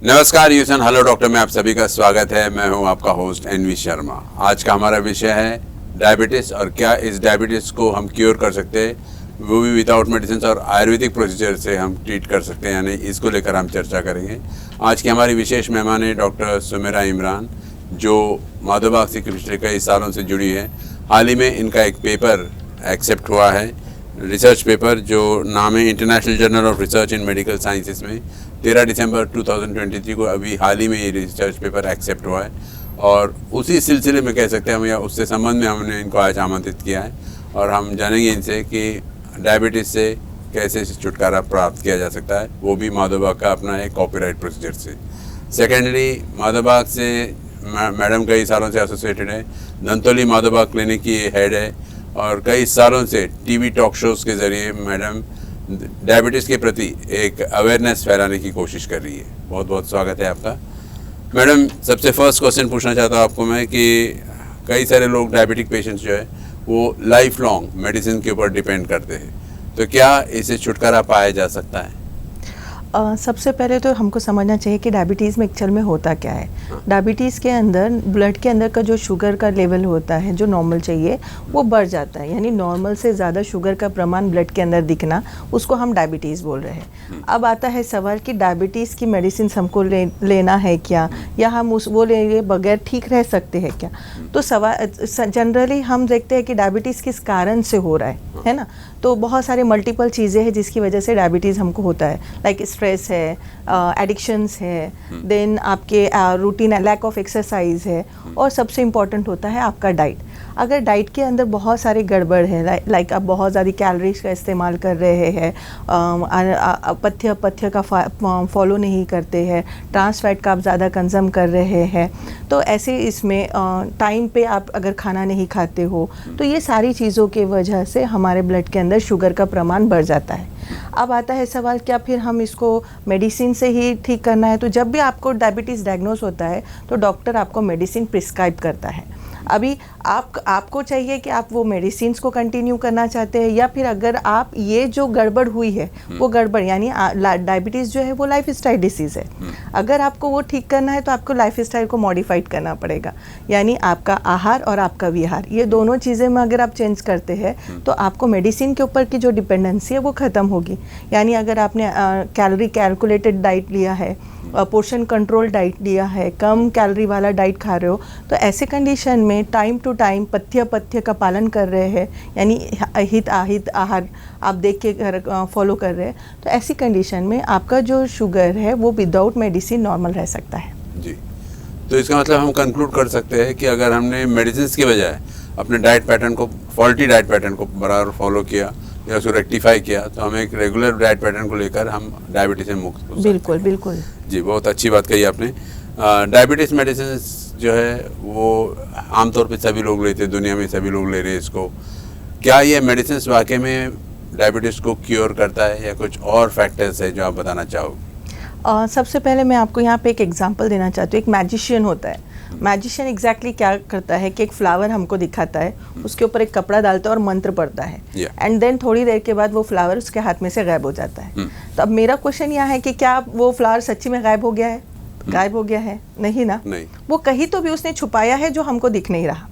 नमस्कार यूसन hello doctor में आप सभी का स्वागत है। मैं हूं आपका होस्ट एनवी शर्मा। आज का हमारा विषय है डायबिटीज़ और क्या इस डायबिटीज़ को हम क्योर कर सकते हैं, वो भी विदाउट मेडिसिन और आयुर्वेदिक प्रोसीजर से हम ट्रीट कर सकते हैं या नहीं, इसको लेकर हम चर्चा करेंगे। आज की हमारी विशेष मेहमान है डॉक्टर सुमेरा इमरान, जो माधोबाग से पिछले कई सालों से जुड़ी है। हाल ही में इनका एक पेपर एक्सेप्ट हुआ है, रिसर्च पेपर जो नाम है international journal of research in medical sciences में 13 दिसंबर 2023 को अभी हाल ही में ये रिसर्च पेपर एक्सेप्ट हुआ है। और उसी सिलसिले में कह सकते हैं हम, या उससे संबंध में हमने इनको आज आमंत्रित किया है और हम जानेंगे इनसे कि डायबिटीज़ से कैसे छुटकारा प्राप्त किया जा सकता है, वो भी माधोबाग का अपना एक कॉपीराइट प्रोसीजर से। सेकेंडली, माधोबाग से मैडम कई सालों से एसोसिएटेड है। धंतोली माधोबाग क्लिनिक की हेड है और कई सालों से टीवी टॉक शोज़ के ज़रिए मैडम डायबिटीज़ के प्रति एक अवेयरनेस फैलाने की कोशिश कर रही है। बहुत बहुत स्वागत है आपका मैडम। सबसे फर्स्ट क्वेश्चन पूछना चाहता हूँ आपको मैं कि कई सारे लोग डायबिटिक पेशेंट्स जो है वो लाइफ लॉन्ग मेडिसिन के ऊपर डिपेंड करते हैं, तो क्या इससे छुटकारा पाया जा सकता है? सबसे पहले तो हमको समझना चाहिए कि डायबिटीज़ में एक्चुअल में होता क्या है। डायबिटीज़ के अंदर ब्लड के अंदर का जो शुगर का लेवल होता है, जो नॉर्मल चाहिए, वो बढ़ जाता है। यानी नॉर्मल से ज़्यादा शुगर का प्रमाण ब्लड के अंदर दिखना, उसको हम डायबिटीज़ बोल रहे हैं। अब आता है सवाल कि डायबिटीज़ की मेडिसिन हमको लेना है क्या, या हम वो ले बगैर ठीक रह सकते हैं क्या? तो सवाल जनरली हम देखते हैं कि डायबिटीज़ किस कारण से हो रहा है ना। तो बहुत सारे मल्टीपल चीज़ें हैं जिसकी वजह से डायबिटीज़ हमको होता है, लाइक स्ट्रेस है, एडिक्शंस है, देन आपके रूटीन लैक ऑफ एक्सरसाइज है, और सबसे इम्पॉर्टेंट होता है आपका डाइट। अगर डाइट के अंदर बहुत सारे गड़बड़ है, लाइक आप बहुत ज़्यादा कैलोरीज का इस्तेमाल कर रहे हैं, पथ्य का फॉलो नहीं करते हैं, ट्रांस फैट का आप ज़्यादा कंज्यूम कर रहे हैं, तो ऐसे इसमें टाइम पे आप अगर खाना नहीं खाते हो, तो ये सारी चीज़ों की वजह से हमारे ब्लड के अंदर शुगर का प्रमाण बढ़ जाता है। अब आता है सवाल, क्या फिर हम इसको मेडिसिन से ही ठीक करना है? तो जब भी आपको डायबिटीज़ डायग्नोस होता है तो डॉक्टर आपको मेडिसिन प्रिस्क्राइब करता है। अभी आपको चाहिए कि आप वो मेडिसिन को कंटिन्यू करना चाहते हैं, या फिर अगर आप ये जो गड़बड़ हुई है वो गड़बड़, यानी डायबिटीज़ जो है वो लाइफ स्टाइल डिसीज़ है। अगर आपको वो ठीक करना है तो आपको लाइफ स्टाइल को मॉडिफाइड करना पड़ेगा। यानी आपका आहार और आपका विहार, ये दोनों चीज़ें में अगर आप चेंज करते हैं तो आपको मेडिसिन के ऊपर की जो डिपेंडेंसी है वो ख़त्म होगी। यानी अगर आपने कैलोरी कैलकुलेटेड डाइट लिया है, पोर्शन कंट्रोल डाइट लिया है, कम कैलोरी वाला डाइट खा रहे हो, तो ऐसे कंडीशन में टाइम टू टाइम पथ्य का पालन कर रहे हैं, यानी हित आहार आप देख के फॉलो कर रहे हैं, तो ऐसी कंडीशन में आपका जो शुगर है वो विदाउट मेडिसिन नॉर्मल रह सकता है। जी, तो इसका मतलब हम कंक्लूड कर सकते हैं कि अगर हमने मेडिसिन की बजाय अपने डाइट पैटर्न को, फॉल्टी डाइट पैटर्न को बराबर फॉलो किया या उसको रेक्टिफाई किया, तो हम एक रेगुलर डाइट पैटर्न को लेकर हम डायबिटीज से मुक्त हो सकते हैं। बिल्कुल बिल्कुल जी, बहुत अच्छी बात कही आपने। डायबिटीज़ मेडिसिन जो है वो आमतौर पे सभी लोग लेते हैं, दुनिया में सभी लोग ले रहे हैं इसको। क्या ये मेडिसिन वाकई में डायबिटीज़ को क्योर करता है या कुछ और फैक्टर्स है जो आप बताना चाहोगे? सबसे पहले मैं आपको यहाँ पे एक एग्जांपल देना चाहती हूँ। एक मैजिशियन होता है। मैजिशियन एग्जैक्टली क्या करता है कि एक फ्लावर हमको दिखाता है, उसके ऊपर एक कपड़ा डालता है और मंत्र पढ़ता है, एंड देन थोड़ी देर के बाद वो फ्लावर उसके हाथ में से गायब हो जाता है। तो अब मेरा क्वेश्चन यह है कि क्या वो फ्लावर सच्ची में गायब हो गया है? गायब हो गया है? नहीं ना, नहीं। वो कहीं तो भी उसने छुपाया है जो हमको दिख नहीं रहा,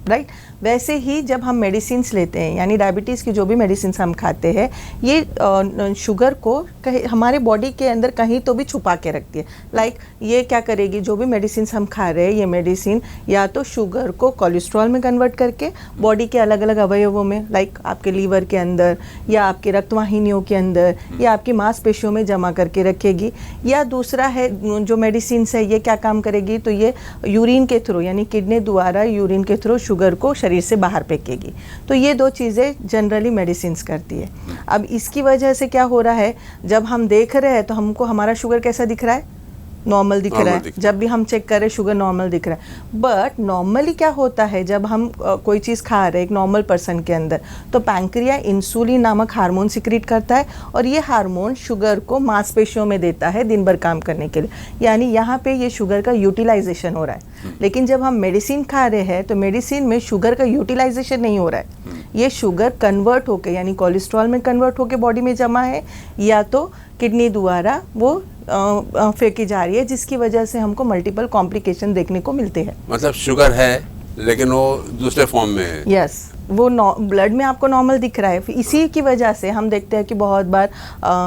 राइट? वैसे ही जब हम मेडिसिन लेते हैं, यानी डायबिटीज़ की जो भी मेडिसिन हम खाते हैं, ये शुगर को हमारे बॉडी के अंदर कहीं तो भी छुपा के रखती है। लाइक ये क्या करेगी, जो भी मेडिसिन हम खा रहे हैं, ये मेडिसिन या तो शुगर को कोलेस्ट्रॉल में कन्वर्ट करके बॉडी के अलग अलग अवयवों में, लाइक आपके लीवर के अंदर या आपके रक्तवाहिनियों के अंदर या आपकी मांसपेशियों में जमा करके रखेगी। या दूसरा है जो मेडिसिन है, ये क्या काम करेगी, तो ये यूरिन के थ्रू, यानी किडनी द्वारा यूरिन के थ्रू शुगर को शरीर से बाहर फेंकेगी। तो ये दो चीज़ें जनरली मेडिसिन करती है। अब इसकी वजह से क्या हो रहा है, जब हम देख रहे हैं तो हमको हमारा शुगर कैसा दिख रहा है? नॉर्मल दिख रहा है। जब भी हम चेक करें शुगर नॉर्मल दिख रहा है। बट नॉर्मली क्या होता है, जब हम कोई चीज़ खा रहे हैं एक नॉर्मल पर्सन के अंदर, तो पैंक्रिया इंसुलिन नामक हार्मोन सिक्रीट करता है और ये हार्मोन शुगर को मांसपेशियों में देता है दिन भर काम करने के लिए। यानी यहाँ पे ये शुगर का यूटिलाइजेशन हो रहा है। लेकिन जब हम मेडिसिन खा रहे हैं तो मेडिसिन में शुगर का यूटिलाइजेशन नहीं हो रहा है। ये शुगर कन्वर्ट होके, यानी कोलेस्ट्रॉल में कन्वर्ट होके बॉडी में जमा है, या तो किडनी द्वारा वो फेंकी जा रही है, जिसकी वजह से हमको मल्टीपल कॉम्प्लिकेशन देखने को मिलते हैं। मतलब शुगर है लेकिन वो दूसरे फॉर्म में है। यस, वो ब्लड में आपको नॉर्मल दिख रहा है। फिर इसी की वजह से हम देखते हैं कि बहुत बार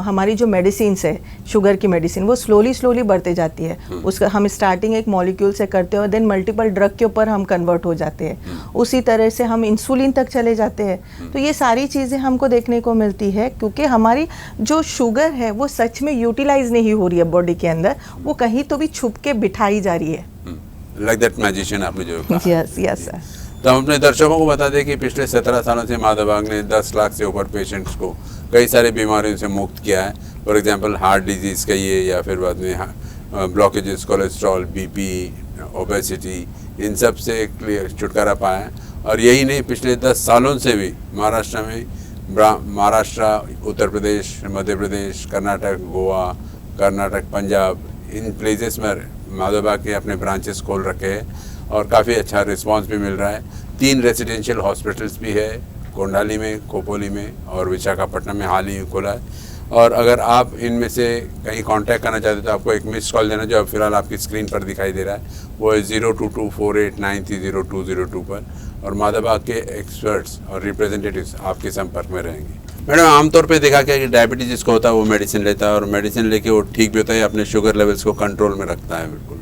हमारी जो मेडिसिन है, शुगर की मेडिसिन, वो स्लोली बढ़ते जाती है। उसका हम स्टार्टिंग एक मॉलिक्यूल से करते हैं और देन मल्टीपल ड्रग के ऊपर हम कन्वर्ट हो जाते हैं। उसी तरह से हम इंसुलिन तक चले जाते हैं। तो ये सारी चीज़ें हमको देखने को मिलती है, क्योंकि हमारी जो शुगर है वो सच में यूटिलाइज नहीं हो रही है बॉडी के अंदर, वो कहीं तो भी छुप के बिठाई जा रही है। लाइक दैट मैजिशियन आपने जो कहा। Yes sir. तो हम अपने दर्शकों को बता दें कि पिछले 17 सालों से माधव बाग ने 10 लाख से ऊपर पेशेंट्स को कई सारी बीमारियों से मुक्त किया है। फॉर एग्जांपल हार्ट डिजीज़ कहिए या फिर बाद में ब्लॉकेजेस, कोलेस्ट्रॉल, बीपी, ओबेसिटी, इन सब से क्लियर छुटकारा पाया है। और यही नहीं, पिछले 10 सालों से भी महाराष्ट्र, उत्तर प्रदेश, मध्य प्रदेश, कर्नाटक, गोवा, कर्नाटक, पंजाब, इन प्लेसेस में माधव बाग के अपने ब्रांचेस खोल रखे हैं और काफ़ी अच्छा रिस्पांस भी मिल रहा है। 3 रेजिडेंशियल हॉस्पिटल्स भी है, कोंडाली में, खोपोली में और विशाखापट्टनम में हाल ही खोला है। और अगर आप इनमें से कहीं कांटेक्ट करना चाहते हैं तो आपको एक मिस कॉल देना, जो अब फिलहाल आपकी स्क्रीन पर दिखाई दे रहा है, वो है 0224893002 पर। और माधव बाग के एक्सपर्ट्स और रिप्रेजेंटेटिव्स आपके संपर्क में रहेंगे। मैडम, आमतौर पे देखा गया कि डायबिटीज जिसको होता है वो मेडिसिन लेता है और मेडिसिन लेके वो ठीक भी होता है, अपने शुगर लेवल्स को कंट्रोल में रखता है बिल्कुल।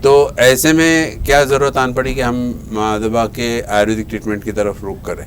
तो ऐसे में क्या ज़रूरत आन पड़ी कि हम माधव बाग के आयुर्वेदिक ट्रीटमेंट की तरफ रुख करें?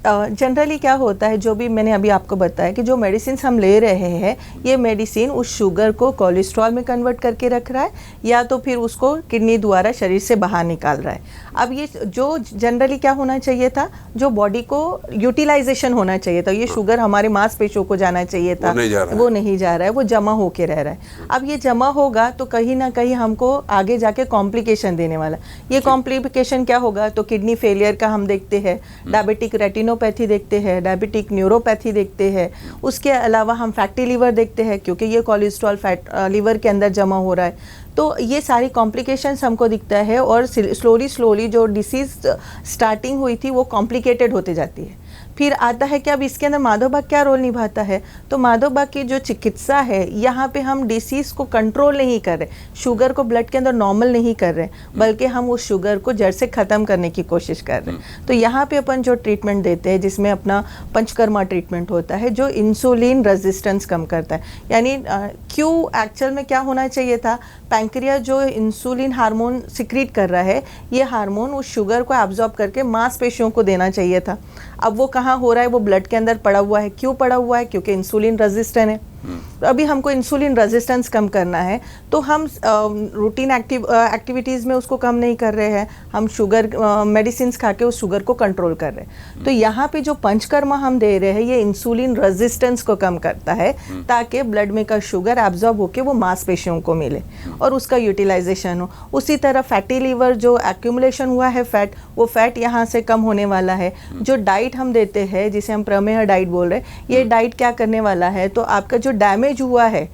जनरली क्या होता है, जो भी मैंने अभी आपको बताया कि जो मेडिसिन हम ले रहे हैं, ये मेडिसिन उस शुगर को कोलेस्ट्रॉल में कन्वर्ट करके रख रहा है या तो फिर उसको किडनी द्वारा शरीर से बाहर निकाल रहा है। अब ये जो जनरली क्या होना चाहिए था, जो बॉडी को यूटिलाइजेशन होना चाहिए था, ये शुगर हमारे मांसपेशियों को जाना चाहिए था, वो नहीं जा रहा है, वो जमा होके रह रहा है। अब ये जमा होगा तो कहीं ना कहीं हमको आगे जाके कॉम्प्लिकेशन देने वाला। ये कॉम्प्लिकेशन क्या होगा, तो किडनी फेलियर का हम देखते हैं, डायबिटिक रेटिनोपैथी देखते हैं, डायबिटिक न्यूरोपैथी देखते हैं। उसके अलावा हम फैटी लीवर देखते हैं, क्योंकि ये कोलेस्ट्रॉल फैट लीवर के अंदर जमा हो रहा है। तो ये सारी कॉम्प्लिकेशंस हमको दिखता है और स्लोली जो डिसीज़ स्टार्टिंग हुई थी वो कॉम्प्लिकेटेड होते जाती है। फिर आता है कि अब इसके अंदर माधव बाग क्या रोल निभाता है, तो माधव बाग की जो चिकित्सा है, यहाँ पे हम डिसीज़ को कंट्रोल नहीं कर रहे, शुगर को ब्लड के अंदर नॉर्मल नहीं कर रहे, बल्कि हम उस शुगर को जड़ से ख़त्म करने की कोशिश कर रहे हैं। तो यहाँ पे अपन जो ट्रीटमेंट देते हैं, जिसमें अपना पंचकर्मा ट्रीटमेंट होता है, जो इंसुलिन रेजिस्टेंस कम करता है। यानी क्यों एक्चुअल में क्या होना चाहिए था, पैंक्रिया जो इंसुलिन हार्मोन सिक्रीट कर रहा है, ये हार्मोन उस शुगर को एब्जॉर्ब करके मांसपेशियों को देना चाहिए था। अब वो कहाँ हो रहा है, वो ब्लड के अंदर पड़ा हुआ है। क्यों पड़ा हुआ है, क्योंकि इंसुलिन रेजिस्टेंट है। तो अभी हमको इंसुलिन रेजिस्टेंस कम करना है, तो हम रूटीन एक्टिविटीज़ में उसको कम नहीं कर रहे हैं, हम शुगर मेडिसिन खा के उस शुगर को कंट्रोल कर रहे हैं। तो यहाँ पे जो पंचकर्मा हम दे रहे हैं, ये इंसुलिन रेजिस्टेंस को कम करता है, ताकि ब्लड में का शुगर एब्जॉर्ब होके वो मांसपेशियों को मिले और उसका यूटिलाइजेशन हो। उसी तरह फैटी लीवर जो एक्यूमुलेशन हुआ है फैट, वो फैट यहाँ से कम होने वाला है। जो डाइट हम देते हैं, जिसे हम प्रमेह डाइट बोल रहे हैं, ये डाइट क्या करने वाला है, तो आपका जो डैमेज हुआ है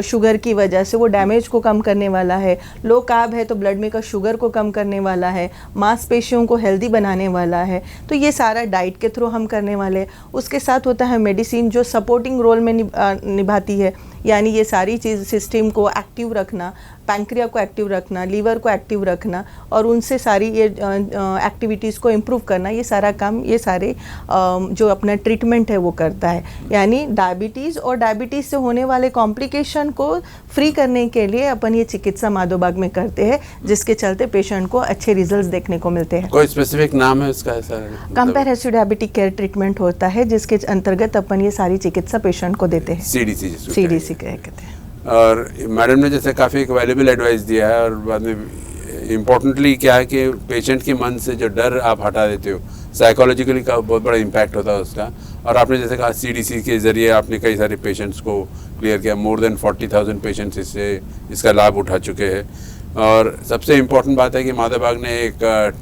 शुगर की वजह से, वो डैमेज को कम करने वाला है। लो कार्ब है तो ब्लड में का शुगर को कम करने वाला है, मांसपेशियों को हेल्दी बनाने वाला है। तो ये सारा डाइट के थ्रू हम करने वाले हैं। उसके साथ होता है मेडिसिन, जो सपोर्टिंग रोल में निभाती है, यानी ये सारी चीज़ सिस्टम को एक्टिव रखना, पैंक्रिया को एक्टिव रखना, लीवर को एक्टिव रखना और उनसे सारी ये एक्टिविटीज़ को इम्प्रूव करना, ये सारा काम ये सारे जो अपना ट्रीटमेंट है वो करता है। यानी डायबिटीज़ और डायबिटीज़ से होने वाले कॉम्प्लिकेशन को फ्री करने के लिए अपन ये चिकित्सा माधव बाग में करते हैं, जिसके चलते पेशेंट को अच्छे रिजल्ट्स देखने को मिलते हैं। कोई स्पेसिफिक नाम है उसका? ऐसा कंपेरेटिव डायबिटिक केयर ट्रीटमेंट होता है, जिसके अंतर्गत अपन ये सारी चिकित्सा पेशेंट को देते हैं। CDC कहते हैं। और मैडम ने जैसे काफ़ी एक वैल्यूबल एडवाइस दिया है, और बाद में इम्पोर्टेंटली क्या है कि पेशेंट के मन से जो डर आप हटा देते हो, साइकोलॉजिकली का बहुत बड़ा इम्पैक्ट होता है उसका। और आपने जैसे कहा CDC के ज़रिए आपने कई सारे पेशेंट्स को क्लियर किया, मोर देन 40,000 पेशेंट्स इसका लाभ उठा चुके हैं। और सबसे इम्पोर्टेंट बात है कि माधव बाग ने एक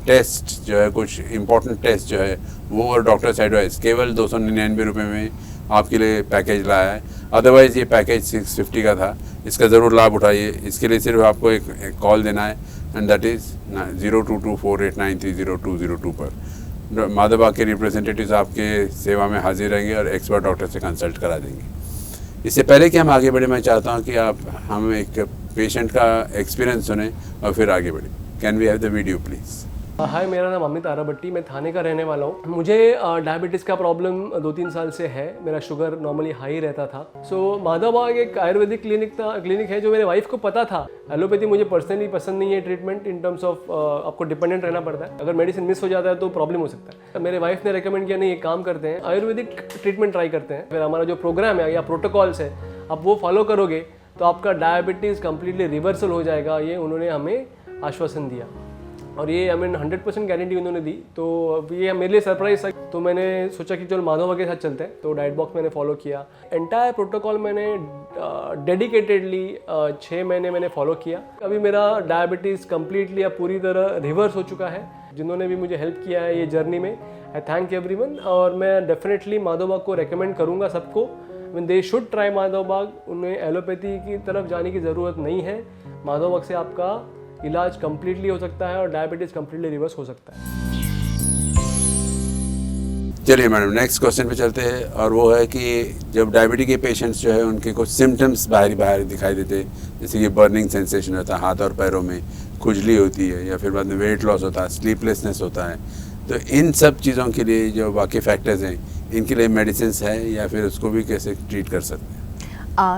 टेस्ट जो है, कुछ इम्पोर्टेंट टेस्ट जो है वो, और डॉक्टर्स एडवाइस केवल 299 रुपये में आपके लिए पैकेज लाया है। अदरवाइज़ ये पैकेज 650 का था। इसका ज़रूर लाभ उठाइए। इसके लिए सिर्फ आपको एक कॉल देना है, एंड दैट इज़ 0224893002 पर। माधव बाग के रिप्रेजेंटेटिव्स आपके सेवा में हाजिर रहेंगे और एक्सपर्ट डॉक्टर से कंसल्ट करा देंगे। इससे पहले कि हम आगे बढ़े, मैं चाहता हूँ कि आप हम एक पेशेंट का एक्सपीरियंस सुने और फिर आगे बढ़े। Can we have the video please? Hi, मेरा नाम अमित आराभट्टी, मैं थाने का रहने वाला हूँ। मुझे डायबिटीज़ का प्रॉब्लम 2-3 साल से है। मेरा शुगर नॉर्मली हाई रहता था। माधवबाग एक आयुर्वेदिक क्लिनिक है जो मेरे वाइफ को पता था। एलोपैथी मुझे पर्सनली पसंद नहीं है ट्रीटमेंट, इन टर्म्स ऑफ आपको डिपेंडेंट रहना पड़ता है। अगर मेडिसिन मिस हो जाता है तो प्रॉब्लम हो सकता है। मेरे वाइफ ने रिकमेंड किया, नहीं एक काम करते हैं, आयुर्वेदिक ट्रीटमेंट ट्राई करते हैं। फिर हमारा जो प्रोग्राम है या प्रोटोकॉल्स है, आप वो फॉलो करोगे तो आपका डायबिटीज़ कम्प्लीटली रिवर्सल हो जाएगा। ये उन्होंने हमें आश्वासन दिया और ये 100% गारंटी उन्होंने दी। तो ये मेरे लिए सरप्राइज था। तो मैंने सोचा कि चलो माधवबाग के साथ चलते हैं। तो डाइट बॉक्स मैंने फॉलो किया। एंटायर प्रोटोकॉल मैंने डेडिकेटेडली 6 महीने मैंने फॉलो किया। अभी मेरा डायबिटीज़ कम्प्लीटली अब पूरी तरह रिवर्स हो चुका है। जिन्होंने भी मुझे हेल्प किया है ये जर्नी में, आई थैंक एवरीवन। और मैं डेफिनेटली माधवबाग को रेकमेंड करूँगा सबको, when they should try Madhavbaug. उन्हें एलोपैथी की तरफ जाने की ज़रूरत नहीं है। माधवबाग से आपका इलाज कम्प्लीटली हो सकता है और डायबिटीज़ कम्प्लीटली रिवर्स हो सकता है। चलिए मैडम, नेक्स्ट क्वेश्चन पे चलते हैं, और वो है कि जब डायबिटीज के पेशेंट्स जो है उनके कुछ सिम्टम्स बाहर दिखाई देते हैं, जैसे कि बर्निंग सेंसेशन होता है हाथ और पैरों में, खुजली होती है, या फिर बाद में वेट लॉस होता है, स्लीपलेसनेस होता है, तो इन सब चीज़ों के लिए जो बाकी फैक्टर्स हैं, इनके लिए मेडिसिन है या फिर उसको भी कैसे ट्रीट कर सकते हैं?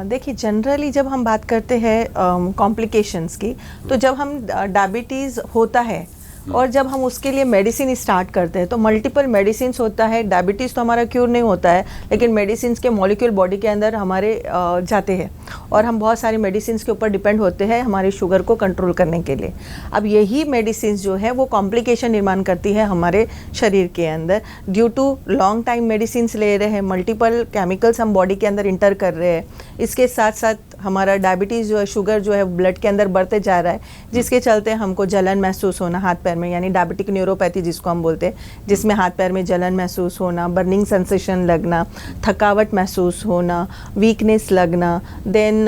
देखिए, जनरली जब हम बात करते हैं कॉम्प्लिकेशंस की, तो जब हम डायबिटीज़ होता है और जब हम उसके लिए मेडिसिन स्टार्ट करते हैं तो मल्टीपल मेडिसिन्स होता है। डायबिटीज़ तो हमारा क्योर नहीं होता है, लेकिन मेडिसिन्स के मॉलिक्यूल बॉडी के अंदर हमारे जाते हैं और हम बहुत सारी मेडिसिन्स के ऊपर डिपेंड होते हैं हमारे शुगर को कंट्रोल करने के लिए। अब यही मेडिसिन्स जो है वो कॉम्प्लिकेशन निर्माण करती है हमारे शरीर के अंदर, due to long time medicines ले रहे हैं, मल्टीपल केमिकल्स हम बॉडी के अंदर इंटर कर रहे हैं। इसके साथ साथ हमारा डायबिटीज़ जो है, शुगर जो है ब्लड के अंदर बढ़ते जा रहा है, जिसके चलते हमको जलन महसूस होना हाथ पैर में, यानी डायबिटिक न्यूरोपैथी जिसको हम बोलते हैं, जिसमें हाथ पैर में जलन महसूस होना, बर्निंग सेंसेशन लगना, थकावट महसूस होना, वीकनेस लगना, देन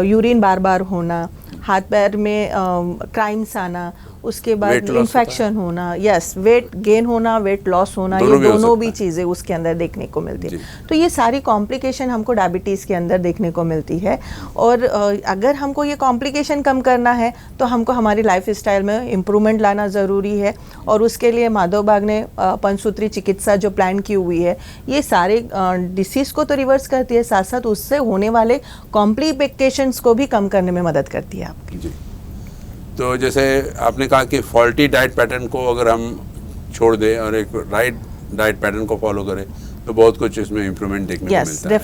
यूरिन बार बार होना, हाथ पैर में क्राइम्स आना, उसके बाद इन्फेक्शन होना, यस, वेट गेन होना, वेट लॉस होना, ये दोनों भी चीज़ें उसके अंदर देखने को मिलती है। तो ये सारी कॉम्प्लिकेशन हमको डायबिटीज़ के अंदर देखने को मिलती है। और अगर हमको ये कॉम्प्लिकेशन कम करना है तो हमको हमारी लाइफ स्टाइल में इम्प्रूवमेंट लाना ज़रूरी है, और उसके लिए माधवबाग ने पंचसूत्री चिकित्सा जो प्लान की हुई है, ये सारे डिसीज़ को तो रिवर्स करती है, साथ साथ उससे होने वाले कॉम्प्लिकेशंस को भी कम करने में मदद करती है आपकी। जी, तो जैसे आपने कहा कि फॉल्टी डाइट पैटर्न को अगर हम छोड़ दें और एक राइट डाइट पैटर्न को फॉलो करें तो बहुत कुछ इसमें इम्प्रूवमेंट देखने को मिलता है।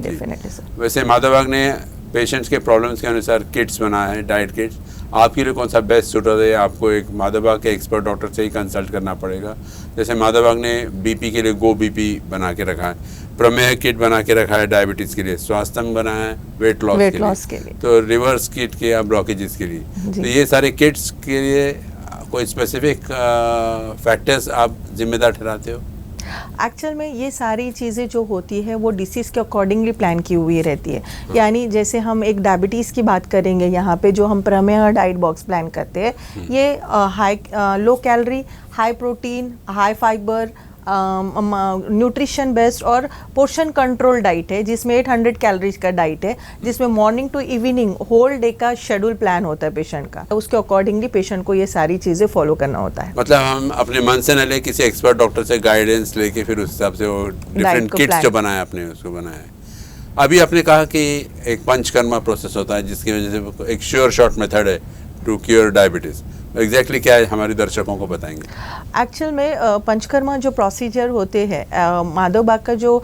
Definitely sir. वैसे माधवबाग ने पेशेंट्स के प्रॉब्लम्स के अनुसार किट्स बनाए हैं, डाइट किट्स। आपके लिए कौन सा बेस्ट सूट है? आपको एक माधवबाग के एक्सपर्ट डॉक्टर से ही कंसल्ट करना पड़ेगा। जैसे माधवबाग ने बीपी के लिए गो बीपी बना के रखा है, प्रमेह किट बना के रखा है डायबिटीज़ के लिए, स्वास्थ्यम बनाया है वेट लॉस के लिए, तो रिवर्स किट के या ब्लॉकेजेस के लिए। तो ये सारे किट्स के लिए कोई स्पेसिफिक फैक्टर्स आप जिम्मेदार ठहराते हो? एक्चुअल में ये सारी चीज़ें जो होती है वो डिसीज़ के अकॉर्डिंगली प्लान की हुई रहती है। यानी जैसे हम एक डायबिटीज़ की बात करेंगे, यहाँ पे जो हम प्रमेह डाइट बॉक्स प्लान करते हैं, ये low calorie, high protein, high fibre, nutrition based और पोर्शन कंट्रोल डाइट है, जिसमें 800 कैलोरीज का डाइट है, जिसमें morning to evening whole day का शेड्यूल प्लान होता है पेशेंट का। तो उसके अकॉर्डिंगली पेशेंट को ये सारी चीज़ें फॉलो करना होता है। मतलब हम अपने मन से न ले, किसी एक्सपर्ट डॉक्टर से गाइडेंस लेके फिर उस हिसाब से वो डिफरेंट किट्स जो बनाए आपने उसको बनाया है। अभी आपने कहा कि एक पंचकर्मा प्रोसेस होता है जिसकी वजह से एक श्योर शॉर्ट मेथड है टू क्योर डायबिटीज़। एग्जैक्टली क्या है हमारे दर्शकों को बताएंगे? एक्चुअल में पंचकर्मा जो प्रोसीजर होते हैं, माधवबाग का जो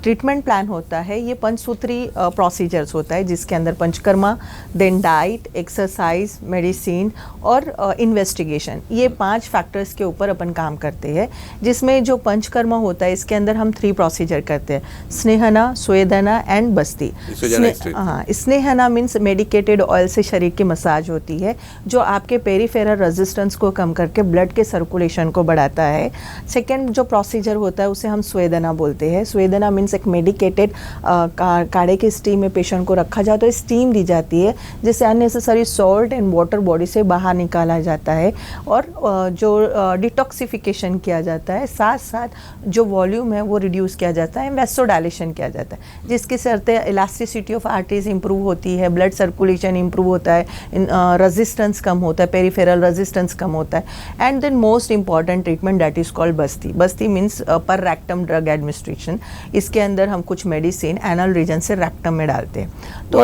ट्रीटमेंट प्लान होता है, ये पंचसूत्री प्रोसीजर्स होता है, जिसके अंदर panchakarma, then diet, exercise, medicine और इन्वेस्टिगेशन, ये 5 फैक्टर्स के ऊपर अपन काम करते हैं। जिसमें जो पंचकर्मा होता है इसके अंदर हम 3 प्रोसीजर करते हैं, स्नेहना, स्वेदना एंड बस्ती। हाँ, स्नेहना मीन्स मेडिकेटेड ऑयल से शरीर की मसाज होती है, जो आपके पेरीफेरल रेजिस्टेंस को कम करके ब्लड के सर्कुलेशन को बढ़ाता है। सेकेंड जो प्रोसीजर होता है उसे हम स्वेदना बोलते हैं। स्वेदना मीन्स मीन्स एक मेडिकेटेड काढ़े के स्टीम में पेशेंट को रखा जाता है, स्टीम दी जाती है जिससे unnecessary salt and water body से बाहर निकाला जाता है और जो डिटॉक्सिफिकेशन किया जाता है, साथ साथ जो वॉल्यूम है वो रिड्यूस किया जाता है, वैसोडाइलेशन किया जाता है जिसके चलते इलास्टिसिटी ऑफ आर्टरीज इंप्रूव होती है, ब्लड सर्कुलेशन इंप्रूव होता है, रेजिस्टेंस कम होता है, पेरिफेरल रेजिस्टेंस कम होता है। And then most important treatment that is called basti. Basti means पर रैक्टम ड्रग एडमिनिस्ट्रेशन। इसके अंदर हम कुछ मेडिसिन एनल रीजन से रैक्टम में डालते हैं। तो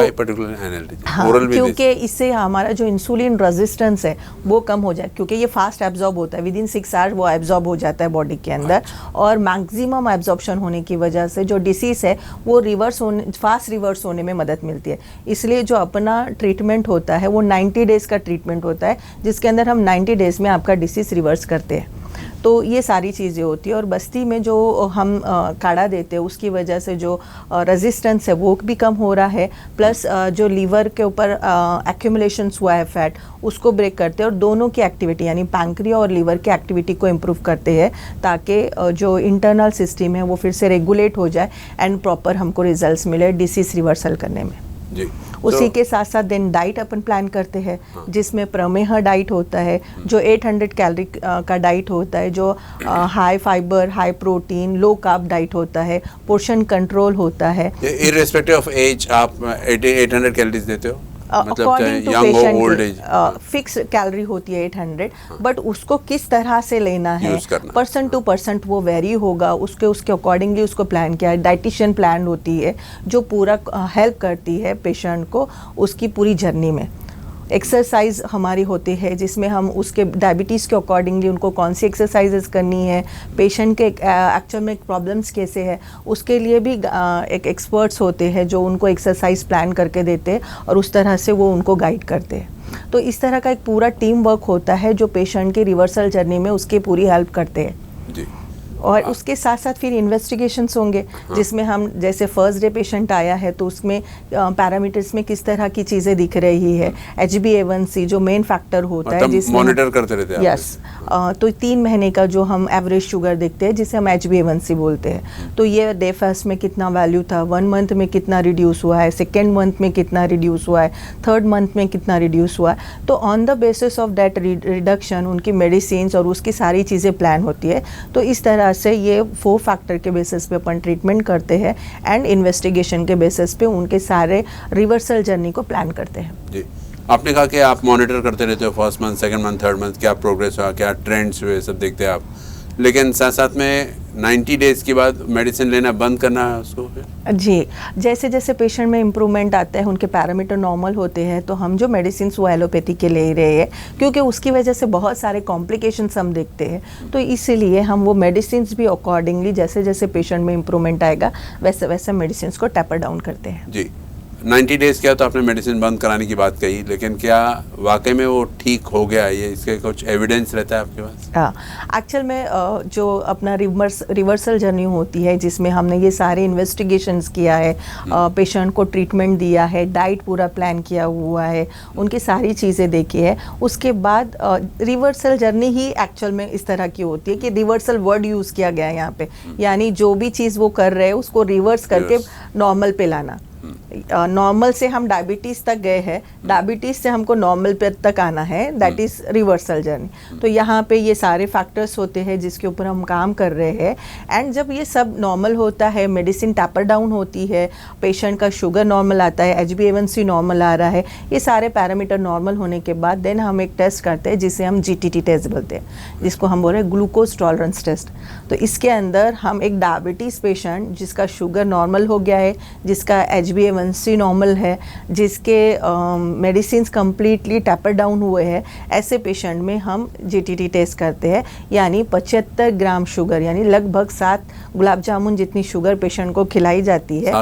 हाँ, क्योंकि इससे हमारा जो इंसुलिन रेजिस्टेंस है वो कम हो जाए, क्योंकि ये फास्ट एब्जॉर्ब होता है, विद इन 6 आवर्स वो एब्जॉर्ब हो जाता है बॉडी के अंदर। और मैक्सिमम एब्जॉर्प्शन होने की वजह से जो डिसीज है वो फास्ट रिवर्स होने में मदद मिलती है। इसलिए जो अपना ट्रीटमेंट होता है वो 90 डेज़ का ट्रीटमेंट होता है, जिसके अंदर हम 90 डेज़ में आपका डिसीज रिवर्स करते हैं। तो ये सारी चीज़ें होती है। और बस्ती में जो हम काढ़ा देते हैं उसकी वजह से जो रेजिस्टेंस है वो भी कम हो रहा है, प्लस जो लीवर के ऊपर एक्यूमुलेशंस हुआ है फैट उसको ब्रेक करते हैं और दोनों की एक्टिविटी यानी पैंक्रिया और लीवर की एक्टिविटी को इम्प्रूव करते हैं ताकि जो इंटरनल सिस्टम है वो फिर से रेगुलेट हो जाए एंड प्रॉपर हमको रिजल्ट्स मिले डिसीज रिवर्सल करने में जी। उसी के साथ साथ देन डाइट अपन प्लान करते हैं जिसमें प्रमेह डाइट होता है जो 800 कैलोरी का डाइट होता है, जो high fibre high protein low carb diet होता है, पोर्शन कंट्रोल होता है। इररिस्पेक्टिव ऑफ एज आप 800 कैलोरीज देते हो? According to patient fix calorie होती है 800, बट उसको किस तरह से लेना है पर्सन टू पर्सन वो वेरी होगा, उसके अकॉर्डिंगली उसको प्लान किया है। डाइटिशियन प्लान होती है जो पूरा हेल्प करती है पेशेंट को उसकी पूरी जर्नी में। एक्सरसाइज हमारी होती है जिसमें हम उसके डायबिटीज़ के अकॉर्डिंगली उनको कौन सी एक्सरसाइजेस करनी है, पेशेंट के एक्चुअल में प्रॉब्लम्स कैसे है उसके लिए भी एक एक्सपर्ट्स होते हैं जो उनको एक्सरसाइज प्लान करके देते हैं और उस तरह से वो उनको गाइड करते हैं। तो इस तरह का एक पूरा टीम वर्क होता है जो पेशेंट की रिवर्सल जर्नी में उसकी पूरी हेल्प करते हैं जी। और उसके साथ साथ फिर इन्वेस्टिगेशंस होंगे जिसमें हम जैसे फर्स्ट डे पेशेंट आया है तो उसमें पैरामीटर्स में किस तरह की चीज़ें दिख रही है, HbA1c जो मेन फैक्टर होता है जिसमें मॉनिटर करते रहते हैं। यस, तो 3 महीने का जो हम एवरेज शुगर देखते हैं जिसे हम HbA1c बोलते हैं। तो ये डे फर्स्ट में कितना वैल्यू था, 1 मंथ में कितना रिड्यूस हुआ है, 2nd मंथ में कितना रिड्यूस हुआ है, 3rd मंथ में कितना रिड्यूस हुआ है। तो on the basis of that reduction उनकी मेडिसिन और उसकी सारी चीज़ें प्लान होती है। तो इस तरह से ये 4 फैक्टर के बेसिस पे अपन ट्रीटमेंट करते हैं एंड इन्वेस्टिगेशन के बेसिस पे उनके सारे रिवर्सल जर्नी को प्लान करते हैं जी। आपने कहा कि आप मॉनिटर करते रहते हो first month, 2nd month, 3rd month, क्या प्रोग्रेस हुआ, क्या ट्रेंड्स हुए, सब देखते हैं आप, लेकिन साथ साथ में 90 डेज के बाद मेडिसिन लेना बंद करना है उसको फिर? जी, जैसे जैसे पेशेंट में इम्प्रूवमेंट आता है, उनके पैरामीटर नॉर्मल होते हैं, तो हम जो मेडिसिन वो एलोपैथी के ले रहे हैं क्योंकि उसकी वजह से बहुत सारे कॉम्प्लिकेशंस हम देखते हैं। तो इसीलिए हम वो मेडिसिन भी अकॉर्डिंगली जैसे जैसे पेशेंट में इम्प्रूवमेंट आएगा वैसे वैसे मेडिसिन को टेपर डाउन करते हैं जी। 90 डेज क्या तो आपने मेडिसिन बंद कराने की बात कही, लेकिन क्या वाकई में वो ठीक हो गया, ये इसके कुछ एविडेंस रहता है आपके पास? हाँ, एक्चुअल में जो अपना रिवर्सल जर्नी होती है जिसमें हमने ये सारे इन्वेस्टिगेशंस किया है, पेशेंट को ट्रीटमेंट दिया है, डाइट पूरा प्लान किया हुआ है, उनकी सारी चीज़ें देखी है, उसके बाद रिवर्सल जर्नी ही एक्चुअल में इस तरह की होती है कि रिवर्सल वर्ड यूज़ किया गया है यहाँ पे, यानी जो भी चीज़ वो कर रहे हैं उसको रिवर्स करके नॉर्मल पे लाना। नॉर्मल से हम डायबिटीज़ तक गए हैं, डायबिटीज़ से हमको नॉर्मल पे तक आना है, दैट इज़ रिवर्सल जर्नी। तो यहाँ पे ये सारे फैक्टर्स होते हैं जिसके ऊपर हम काम कर रहे हैं। एंड जब ये सब नॉर्मल होता है, मेडिसिन टैपर डाउन होती है, पेशेंट का शुगर नॉर्मल आता है, HbA1c नॉर्मल आ रहा है, ये सारे पैरामीटर नॉर्मल होने के बाद देन हम एक टेस्ट करते हैं जिसे हम GTT टेस्ट बोलते हैं, जिसको हम बोल रहे हैं ग्लूकोज टॉलरेंस टेस्ट। तो इसके अंदर हम एक डायबिटीज़ पेशेंट जिसका शुगर नॉर्मल हो गया है, जिसका HbA1c नॉर्मल है, जिसके मेडिसिन कंप्लीटली टैपर डाउन हुए हैं, ऐसे पेशेंट में हम GTT टेस्ट करते हैं। यानी 75 ग्राम शुगर, यानी लगभग 7 गुलाब जामुन जितनी शुगर पेशेंट को खिलाई जाती है।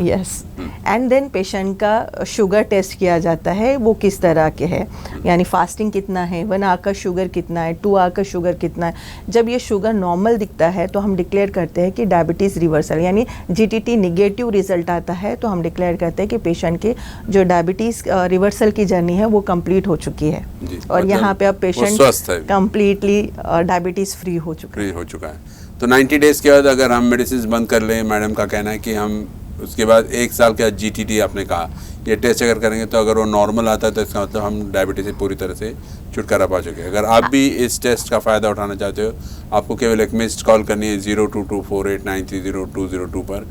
यस, एंड देन पेशेंट का शुगर टेस्ट किया जाता है, वो किस तरह के है, यानी फास्टिंग कितना है, 1 आवर का शुगर कितना है, 2 आवर का शुगर कितना है। जब ये शुगर नॉर्मल दिखता है तो हम डिक्लेयर करते हैं कि डायबिटीज़ रिवर्सल, यानी GTT निगेटिव रिजल्ट आता है तो हम डिक्लेयर करते हैं कि पेशेंट की जो डायबिटीज़ रिवर्सल की जर्नी है वो कंप्लीट हो चुकी है और यहाँ पे अब पेशेंट कंप्लीटली डायबिटीज़ फ्री हो चुका है। तो 90 डेज़ के बाद अगर हम मेडिसिन बंद कर लें, मैडम का कहना है कि हम उसके बाद 1 साल का जीटीटी आपने कहा, ये टेस्ट अगर करेंगे तो अगर वो नॉर्मल आता है तो इसका मतलब हम डायबिटीज़ से पूरी तरह से छुटकारा पा चुके हैं। अगर आप भी इस टेस्ट का फ़ायदा उठाना चाहते हो, आपको केवल एक मिस्ड कॉल करनी है 022489300202 पर।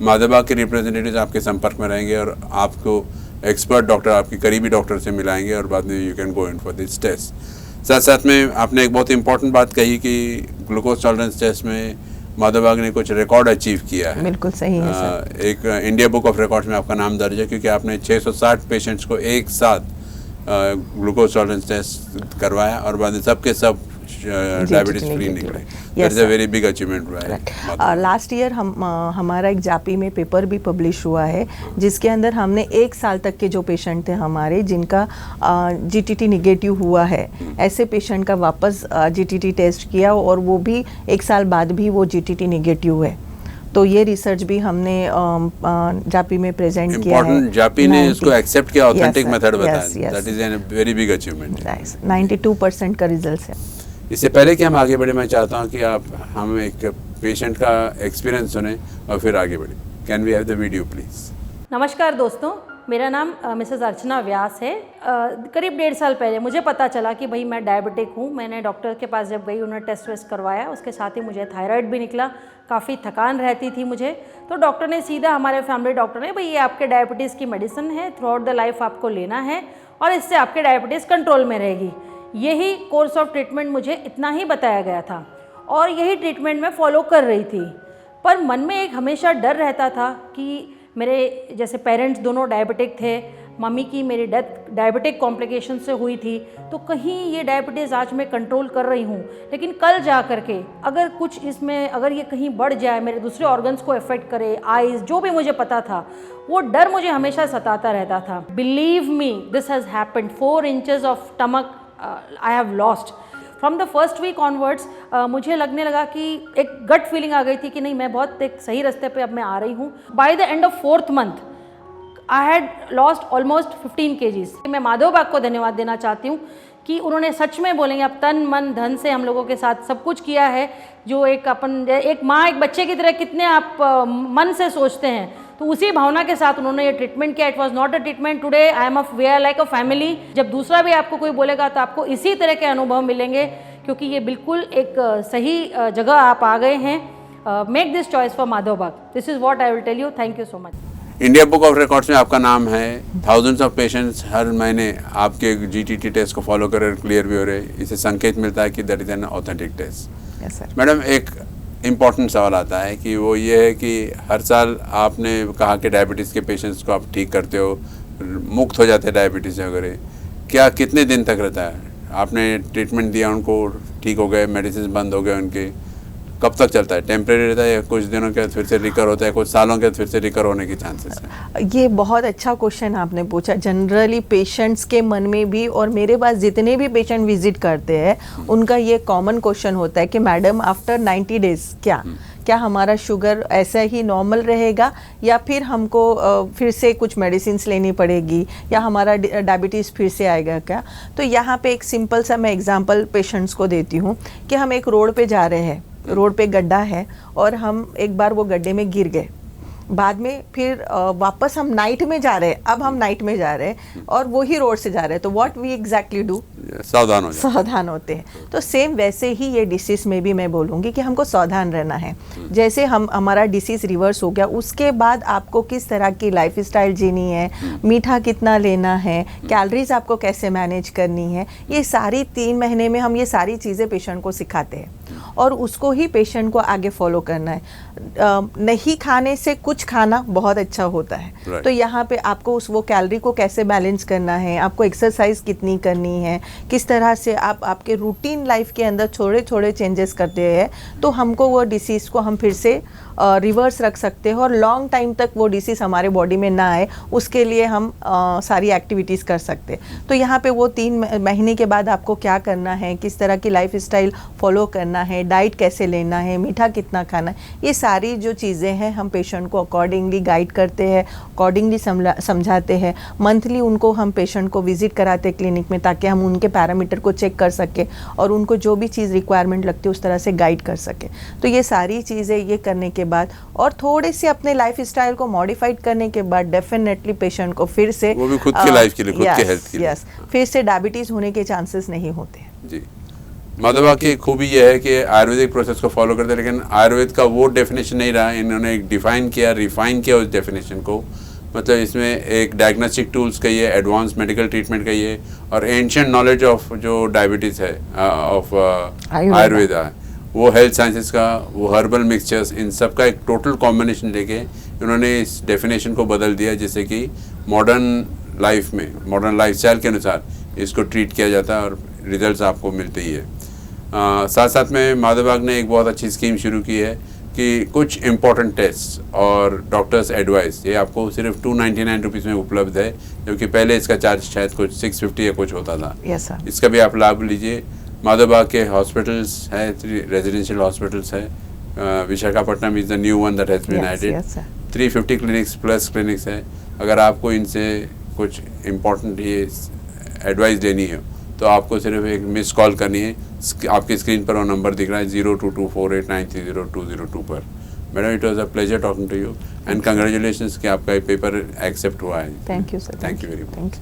माधवबाग के रिप्रेजेंटेटिव आपके संपर्क में रहेंगे और आपको एक्सपर्ट डॉक्टर, आपकी करीबी डॉक्टर से मिलाएंगे और बाद में you can go in for this test. साथ साथ में आपने एक बहुत इंपॉर्टेंट बात कही कि ग्लूकोज टॉलरेंस टेस्ट में माधवबाग ने कुछ रिकॉर्ड अचीव किया है। बिल्कुल सही है सर। एक इंडिया बुक ऑफ रिकॉर्ड्स में आपका नाम दर्ज है क्योंकि आपने 660 पेशेंट्स को एक साथ ग्लूकोज टॉलरेंस टेस्ट करवाया और बाद में सबके सब डायबिटीज फ्री निकले। That is a very big achievement. Last year हमारा एक जापी में पेपर भी पब्लिश हुआ है जिसके अंदर हमने 1 साल तक के जो पेशेंट थे हमारे जिनका जीटीटी निगेटिव हुआ है, ऐसे पेशेंट का वापस जीटीटी टेस्ट किया और वो भी 1 साल बाद भी वो जीटीटी निगेटिव है। तो ये रिसर्च भी हमने जापी में प्रेजेंट किया है। जापी ने इसको एक्सेप्ट किया, ऑथेंटिक मेथड बताया। That is a very big achievement. 92% का रिजल्ट है। इससे पहले कि हम आगे बढ़े, मैं चाहता हूं कि आप हम एक पेशेंट का एक्सपीरियंस सुने और फिर आगे बढ़े। Can we have the video please? नमस्कार दोस्तों, मेरा नाम मिसेस अर्चना व्यास है। करीब 1.5 साल पहले मुझे पता चला कि भाई मैं डायबिटिक हूँ। मैंने डॉक्टर के पास जब गई, उन्होंने टेस्ट वेस्ट करवाया, उसके साथ ही मुझे थायराइड भी निकला, काफ़ी थकान रहती थी मुझे। तो डॉक्टर ने सीधा, हमारे फैमिली डॉक्टर ने, भाई ये आपके डायबिटीज़ की मेडिसिन है, थ्रू आउट द लाइफ आपको लेना है और इससे आपके डायबिटीज़ कंट्रोल में रहेगी। यही कोर्स ऑफ ट्रीटमेंट मुझे इतना ही बताया गया था और यही ट्रीटमेंट मैं फॉलो कर रही थी। पर मन में एक हमेशा डर रहता था कि मेरे जैसे पेरेंट्स दोनों डायबिटिक थे, मम्मी की मेरी डेथ डायबिटिक कॉम्प्लिकेशन से हुई थी, तो कहीं ये डायबिटीज़ आज मैं कंट्रोल कर रही हूँ, लेकिन कल जा कर के अगर कुछ इसमें, अगर ये कहीं बढ़ जाए, मेरे दूसरे ऑर्गन्स को अफेक्ट करे, आइज़, जो भी मुझे पता था, वो डर मुझे हमेशा सताता रहता था। Believe me, this has happened. 4 inches of stomach I have lost. From the first week onwards मुझे लगने लगा कि एक गट फीलिंग आ गई थी कि नहीं, मैं बहुत एक सही रास्ते पे अब मैं आ रही हूँ। By the end of 4th month I had lost almost 15 kgs। मैं माधवबाग को धन्यवाद देना चाहती हूँ कि उन्होंने सच में बोलेंगे अब तन मन धन से हम लोगों के साथ सब कुछ किया है। जो एक माँ एक बच्चे की तरह कितने आप मन से सोचते हैं, तो उसी भावना के साथ उन्होंने ये ट्रीटमेंट किया। It was not a treatment, today I am we are like a family. जब दूसरा भी आपको कोई बोलेगा तो आपको इसी तरह के अनुभव मिलेंगे, क्योंकि ये बिल्कुल एक सही जगह आप आ गए हैं। Make this choice for Madhavbaug. This is what I will tell you. Thank you so much. India book of records में आपका नाम है। थाउजेंड्स ऑफ पेशेंट्स हर महीने आपके जीटीटी टेस्ट को फॉलो कर रहे, क्लियर भी हो रहे। इससे संकेत मिलता है कि that is an authentic taste. Yes sir. Madam, एक इम्पॉर्टेंट सवाल आता है कि वो ये है कि हर साल आपने कहा कि डायबिटीज़ के पेशेंट्स को आप ठीक करते हो, मुक्त हो जाते हैं डायबिटीज़ वगैरह। क्या कितने दिन तक रहता है? आपने ट्रीटमेंट दिया, उनको ठीक हो गए, मेडिसिन बंद हो गए उनके, कब तक चलता है? टेम्परेरी रहता है या कुछ दिनों के बाद फिर से रिकवर होता है, कुछ सालों के बाद फिर से रिकवर होने की चांसेस है? ये बहुत अच्छा क्वेश्चन आपने पूछा। जनरली पेशेंट्स के मन में भी, और मेरे पास जितने भी पेशेंट विजिट करते हैं उनका ये कॉमन क्वेश्चन होता है कि मैडम आफ्टर 90 डेज क्या हमारा शुगर ऐसा ही नॉर्मल रहेगा या फिर हमको फिर से कुछ मेडिसिन लेनी पड़ेगी या हमारा डायबिटीज़ फिर से आएगा क्या? तो यहाँ पे एक सिंपल सा मैं एग्जांपल पेशेंट्स को देती हूँ कि हम एक रोड पे जा रहे हैं, रोड पे गड्ढा है और हम एक बार वो गड्ढे में गिर गए, बाद में फिर वापस हम नाइट में जा रहे हैं, अब हम नाइट में जा रहे हैं और वही रोड से जा रहे हैं, तो व्हाट वी एग्जैक्टली डू, सावधान होते हैं। तो सेम वैसे ही ये डिसीज़ में भी मैं बोलूँगी कि हमको सावधान रहना है। जैसे हमारा डिसीज़ रिवर्स हो गया, उसके बाद आपको किस तरह की लाइफ स्टाइल जीनी है, मीठा कितना लेना है, कैलोरीज आपको कैसे मैनेज करनी है, ये सारी 3 महीने में हम ये सारी चीज़ें पेशेंट को सिखाते हैं और उसको ही पेशेंट को आगे फॉलो करना है। नहीं खाने से कुछ खाना बहुत अच्छा होता है। तो यहाँ पे आपको वो कैलोरी को कैसे बैलेंस करना है, आपको एक्सरसाइज कितनी करनी है, किस तरह से आप आपके रूटीन लाइफ के अंदर थोड़े थोड़े चेंजेस करते हैं, तो हमको वो डिसीज़ को हम फिर से रिवर्स रख सकते हैं और लॉन्ग टाइम तक वो डिसीज़ हमारे बॉडी में ना आए, उसके लिए हम सारी एक्टिविटीज़ कर सकते हैं। तो यहाँ पे वो 3 महीने के बाद आपको क्या करना है, किस तरह की लाइफ स्टाइल फॉलो करना है, डाइट कैसे लेना है, मीठा कितना खाना है, ये सारी जो चीज़ें हैं हम पेशेंट को अकॉर्डिंगली गाइड करते हैं, अकॉर्डिंगली समझाते हैं। मंथली उनको हम पेशेंट को विजिट कराते हैं क्लिनिक में, ताकि हम उनके पैरामीटर को चेक कर सकें और उनको जो भी चीज़ रिक्वायरमेंट लगती है उस तरह से गाइड कर सकें। तो ये सारी चीज़ें ये करने के बाद और थोड़े से अपने लाइफ स्टाइल को मॉडिफाइड करने के बाद डेफिनेटली पेशेंट को फिर से वो भी खुद की लाइफ के लिए, खुद के हेल्थ के लिए, फिर से डायबिटीज़ होने के चांसेस नहीं होते। जी। माधवा की खूबी यह है कि आयुर्वेदिक प्रोसेस को फॉलो करते हैं, लेकिन आयुर्वेद का वो डेफिनेशन नहीं रहा, इन्होंने एक डिफाइन किया, रिफाइन किया उस डेफिनेशन को। मतलब इसमें एक डायग्नोस्टिक टूल्स कहिए, एडवांस मेडिकल ट्रीटमेंट कहिए, और एंशिएंट नॉलेज ऑफ जो डायबिटीज़ है ऑफ आयुर्वेदा है, वो हेल्थ साइंसेस का, वो हर्बल मिक्सचर्स, इन सब का एक टोटल कॉम्बिनेशन लेके उन्होंने इस डेफिनेशन को बदल दिया, जिससे कि मॉडर्न लाइफ में, मॉडर्न लाइफस्टाइल के अनुसार इसको ट्रीट किया जाता है और रिजल्ट्स आपको मिलते ही है। साथ साथ में माधवबाग ने एक बहुत अच्छी स्कीम शुरू की है कि कुछ इम्पॉर्टेंट टेस्ट और डॉक्टर्स एडवाइस, ये आपको सिर्फ 299 रुपीज़ में उपलब्ध है, जबकि पहले इसका चार्ज शायद कुछ 650 या कुछ होता था। Yes sir. इसका भी आप लाभ लीजिए। माधवबाग के हॉस्पिटल्स है, रेजिडेंशियल हॉस्पिटल्स है, Visakhapatnam is the new one that has been added. 350 clinics plus clinics है। अगर आपको इनसे कुछ इम्पोर्टेंट ये एडवाइस लेनी है तो आपको सिर्फ एक मिस कॉल करनी है। आपकी स्क्रीन पर वो नंबर दिख रहा है 022489300202 पर। Madam, it was a pleasure talking to you and congratulations कि आपका ये पेपर एक्सेप्ट हुआ है। Thank you sir. Thank you very much. Thank you.